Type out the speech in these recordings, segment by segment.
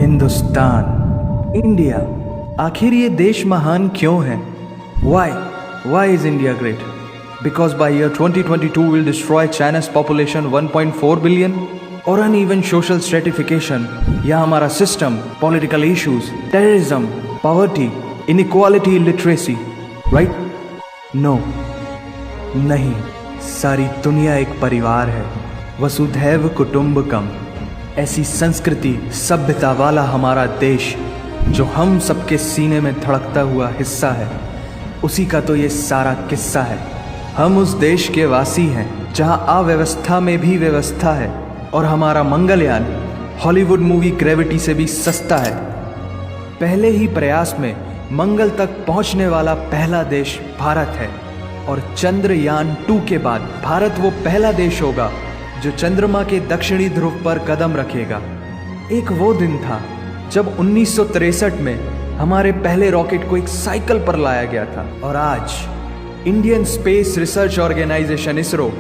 Hindustan, India, आखिर ये देश महान क्यों है? Why is India great? Because by year 2022 we'll destroy China's population 1.4 billion? और uneven social stratification या हमारा system, political issues, terrorism, poverty, inequality, illiteracy, right? No, नहीं, सारी दुनिया एक परिवार है, वसुधैव कुटुंबकम। ऐसी संस्कृति सभ्यता वाला हमारा देश जो हम सबके सीने में धड़कता हुआ हिस्सा है, उसी का तो ये सारा किस्सा है। हम उस देश के वासी हैं जहां अव्यवस्था में भी व्यवस्था है, और हमारा मंगलयान हॉलीवुड मूवी ग्रेविटी से भी सस्ता है। पहले ही प्रयास में मंगल तक पहुंचने वाला पहला देश भारत है, और चंद्रयान 2 के बाद भारत वो पहला देश होगा जो चंद्रमा के दक्षिणी ध्रुव पर कदम रखेगा। एक वो दिन था जब 1963 में हमारे पहले रॉकेट को एक साइकिल पर लाया गया था, और आज Indian space research organisation ISRO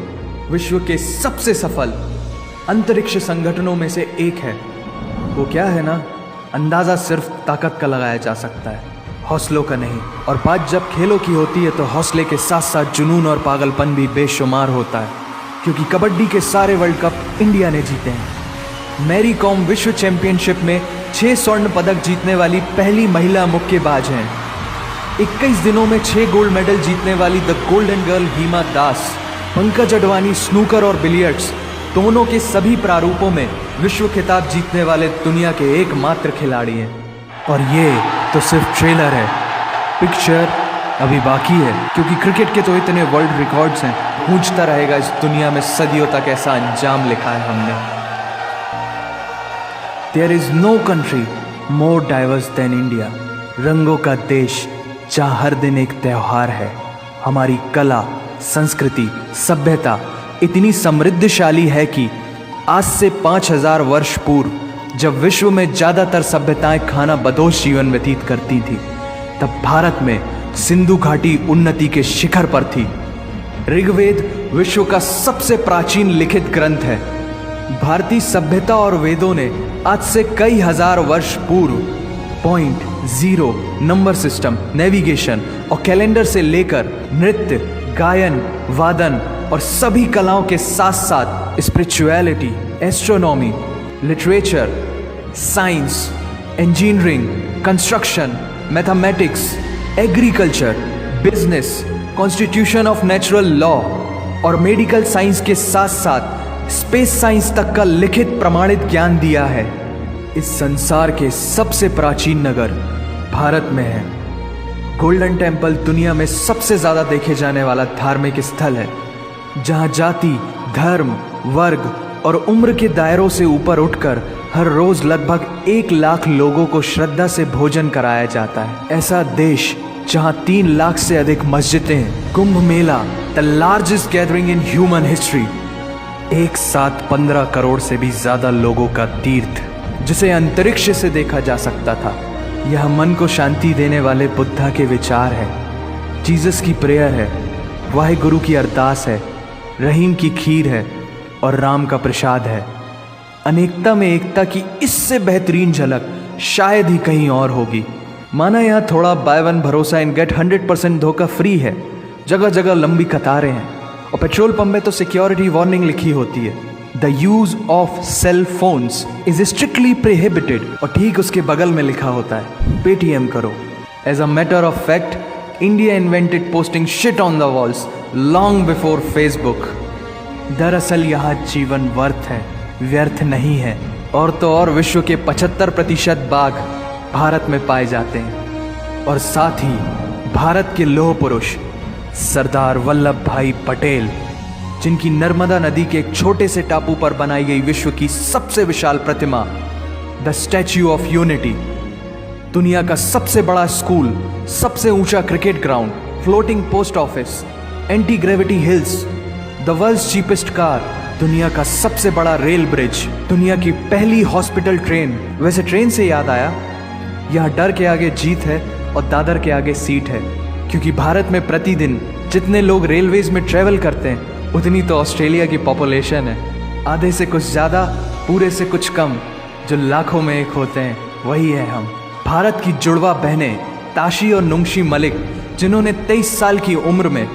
विश्व के सबसे सफल अंतरिक्ष संगठनों में से एक है। वो क्या है ना, अंदाजा सिर्फ ताकत का लगाया जा सकता है, हौसलों का नहीं। और बात जब खेलों की होती है तो हौसले के साथ साथ जुनून और पागलपन भी बेशुमार होता है, क्योंकि कबड्डी के सारे वर्ल्ड कप इंडिया ने जीते हैं। मैरी कॉम विश्व चैंपियनशिप में 6 स्वर्ण पदक जीतने वाली पहली महिला मुक्केबाज हैं। 21 दिनों में 6 गोल्ड मेडल जीतने वाली the golden girl Hima Das. Pankaj Advani snooker और बिलियर्ड्स दोनों के सभी प्रारूपों में विश्व खिताब जीतने वाले दुनिया के एकमात्र खिलाड़ी हैं। और ये तो सिर्फ ट्रेलर है, पिक्चर अभी बाकी है, क्योंकि क्रिकेट के तो इतने वर्ल्ड रिकॉर्ड्स हैं। गूंजता रहेगा इस दुनिया में सदियों तक ऐसा अंजाम लिखा है हमने। There is no country more diverse than India. रंगों का देश जहाँ हर दिन एक त्योहार है। हमारी कला, संस्कृति, सभ्यता इतनी समृद्धशाली है कि आज से 5000 वर्ष पूर्व जब विश्व में ज़्यादातर सभ्यताएं खाना बदोश जीवन व्यतीत करती थी, तब भारत में सिंधु घाटी उन्नति के शिखर पर थी। ऋग्वेद विश्व का सबसे प्राचीन लिखित ग्रंथ है। भारतीय सभ्यता और वेदों ने आज से कई हजार वर्ष पूर्व point, zero, number system, navigation और कैलेंडर से लेकर नृत्य, गायन, वादन और सभी कलाओं के साथ साथ spirituality, astronomy, literature, science, engineering, construction, mathematics, agriculture, business, constitution of natural law और मेडिकल साइंस के साथ साथ स्पेस साइंस तक का लिखित प्रमाणित ज्ञान दिया है। इस संसार के सबसे प्राचीन नगर भारत में है। गोल्डन टेम्पल दुनिया में सबसे ज़्यादा देखे जाने वाला धार्मिक स्थल है, जहाँ जाति, धर्म, वर्ग और उम्र के दायरों से ऊपर उठकर हर रोज लगभग 1 लाख लोगों को श्रद्धा से भोजन कराया जाता है। ऐसा देश जहां 3 लाख से अधिक मस्जिदें, Kumbh Mela, the largest gathering in human history, एक साथ 15 करोड़ से भी ज्यादा लोगों का तीर्थ, जिसे अंतरिक्ष से देखा जा सकता था। यह मन को शांति देने वाले बुद्धा के विचार है, जीसस की प्रेयर है, वाहिगुरु की अरदास है, रहीम की खीर है और राम का प्रसाद है। अनेकता में एकता की इससे बेहतरीन झलक शायद ही कहीं और होगी। माना यहाँ थोड़ा बाय वन भरोसा एंड गेट 100% धोखा फ्री है, जगह जगह लंबी कतारें हैं, और पेट्रोल पंप में तो सिक्योरिटी वार्निंग लिखी होती है, the use of cell phones is strictly prohibited, और ठीक उसके बगल में लिखा होता है पेटीएम करो। As a matter of fact, India invented posting shit on the walls long before Facebook. दरअसल यहाँ जीवन वर्थ है, व्यर्थ नहीं है। और तो और विश्व के 75% बाघ भारत में पाए जाते हैं, और साथ ही भारत के लौह पुरुष सरदार वल्लभ भाई पटेल, जिनकी नर्मदा नदी के एक छोटे से टापू पर बनाई गई विश्व की सबसे विशाल प्रतिमा द स्टैच्यू ऑफ यूनिटी, दुनिया का सबसे बड़ा स्कूल, सबसे ऊंचा cricket ground, floating post office, anti gravity hills, the world's cheapest car, दुनिया का सबसे बड़ा रेल ब्रिज, दुनिया की पहली हॉस्पिटल ट्रेन। वैसे ट्रेन से याद आया, यहाँ डर के आगे जीत है और दादर के आगे सीट है, क्योंकि भारत में प्रतिदिन जितने लोग रेलवेज में ट्रेवल करते हैं उतनी तो ऑस्ट्रेलिया की पॉपुलेशन है। आधे से कुछ ज़्यादा, पूरे से कुछ कम, जो लाखों में एक होते हैं। वही है हम, भारत की जुड़वा बहनें ताशी और नुंगशी मलिक, जिन्होंने 23 साल की उम्र में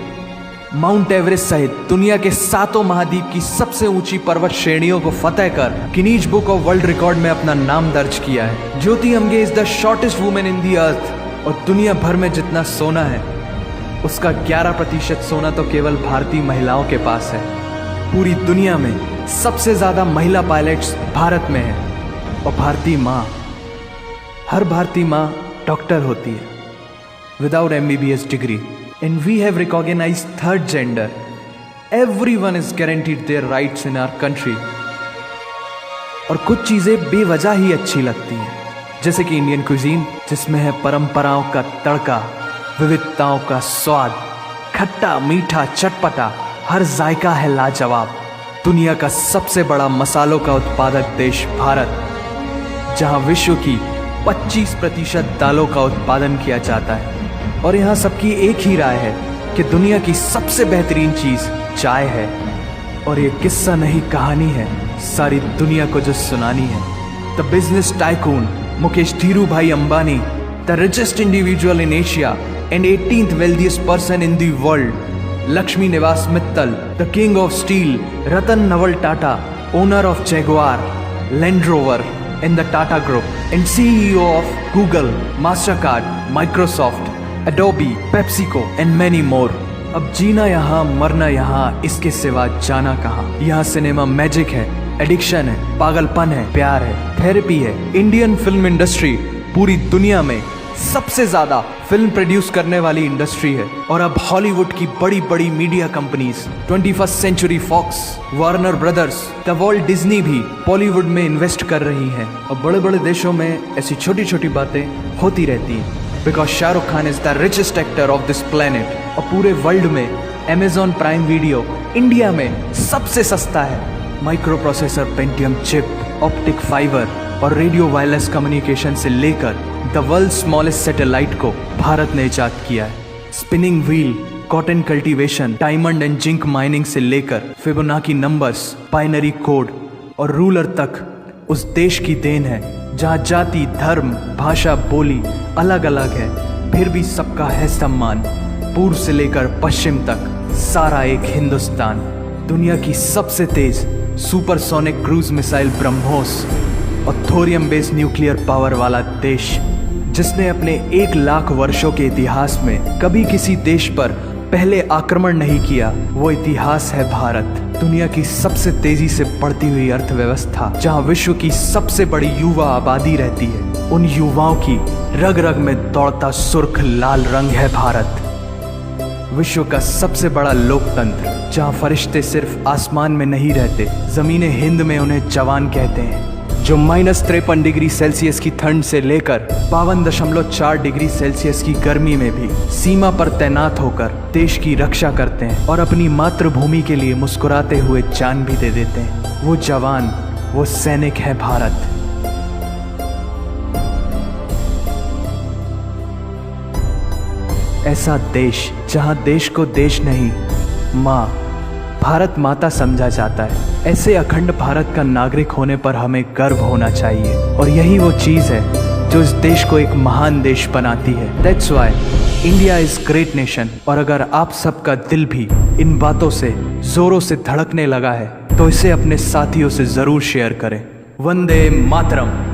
माउंट एवरेस्ट सहित दुनिया के 7 महाद्वीप की सबसे ऊंची पर्वत श्रेणियों को फतेह कर Guinness book of world record में अपना नाम दर्ज किया है। Jyoti Amge is the shortest women in the earth, और दुनिया भर में जितना सोना है उसका 11% सोना तो केवल भारतीय महिलाओं के पास है। पूरी दुनिया में सबसे ज्यादा महिला पायलट्स भारत में है, और भारतीय माँ, हर भारतीय माँ डॉक्टर होती है without MBBS degree. And we have recognized third gender. Everyone is guaranteed their rights in our country. और कुछ चीजें बेवजह ही अच्छी लगती हैं, जैसे कि इंडियन क्विजीन, जिसमें है परंपराओं का तड़का, विविधताओं का स्वाद, खट्टा मीठा चटपटा, हर जायका है लाजवाब। दुनिया का सबसे बड़ा मसालों का उत्पादक देश भारत, जहां विश्व की 25% दालों का उत्पादन किया जाता है, और यहाँ सबकी एक ही राय है कि दुनिया की सबसे बेहतरीन चीज चाय है। और ये किस्सा नहीं कहानी है सारी दुनिया को जो सुनानी है। The business tycoon Mukesh Dhirubhai Ambani, the richest individual in Asia and 18th wealthiest person in the world, Lakshmi Niwas Mittal, the king of steel Ratan Naval Tata, owner of Jaguar, land rover and the Tata group and CEO of Google, Mastercard, Microsoft, Adobe, PepsiCo and many more। अब जीना यहाँ मरना यहाँ, इसके सिवा जाना कहाँ। यहाँ cinema magic है, एडिक्शन है, पागलपन है, प्यार है, थेरेपी है। इंडियन फिल्म इंडस्ट्री पूरी दुनिया में सबसे ज्यादा फिल्म प्रोड्यूस करने वाली इंडस्ट्री है। और अब हॉलीवुड की बड़ी बड़ी media companies, 21st century Fox, Warner Brothers, the world Disney भी बॉलीवुड में इन्वेस्ट कर रही हैं। और बड़े बड़े देशों में ऐसी छोटी छोटी बातें होती रहती हैं, because Shahrukh Khan is the richest actor of this planet. और पूरे वर्ल्ड में Amazon प्राइम वीडियो इंडिया में सबसे सस्ता है। Micro processor, Pentium chip, optic fibre और रेडियो वायरलेस कम्युनिकेशन से लेकर द वर्ल्ड स्मॉलेस्ट सैटेलाइट को भारत ने इजाद किया है। Spinning wheel, cotton cultivation, diamond and zinc mining से लेकर फिबोनाची नंबर्स, बाइनरी कोड और रूलर तक उस देश की देन है, जहाँ जाति, धर्म, भाषा, बोली अलग अलग है, फिर भी सबका है सम्मान। पूर्व से लेकर पश्चिम तक सारा एक हिंदुस्तान। दुनिया की सबसे तेज सुपरसोनिक क्रूज मिसाइल ब्रह्मोस और थोरियम बेस्ड न्यूक्लियर पावर वाला देश, जिसने अपने 1 लाख वर्षों के इतिहास में कभी किसी देश पर पहले आक्रमण नहीं किया, वो इतिहास है भारत। दुनिया की सबसे तेजी से बढ़ती हुई अर्थव्यवस्था, जहां विश्व की सबसे बड़ी युवा आबादी रहती है, उन युवाओं की रग रग में दौड़ता सुर्ख लाल रंग है भारत। विश्व का सबसे बड़ा लोकतंत्र, जहां फरिश्ते सिर्फ आसमान में नहीं रहते, जमीने हिंद में उन्हें जवान कहते हैं, जो -53 डिग्री सेल्सियस की ठंड से लेकर 52.4 डिग्री सेल्सियस की गर्मी में भी सीमा पर तैनात होकर देश की रक्षा करते हैं और अपनी मातृभूमि के लिए मुस्कुराते हुए जान भी दे देते हैं। वो जवान, वो सैनिक है भारत। ऐसा देश जहां देश को देश नहीं, माँ, भारत माता समझा जाता है। ऐसे अखंड भारत का नागरिक होने पर हमें गर्व होना चाहिए, और यही वो चीज़ है जो इस देश को एक महान देश बनाती है। That's why India is great nation. और अगर आप सबका दिल भी इन बातों से जोरों से धड़कने लगा है, तो इसे अपने साथियों से जरूर शेयर करें। वंदे मातरम।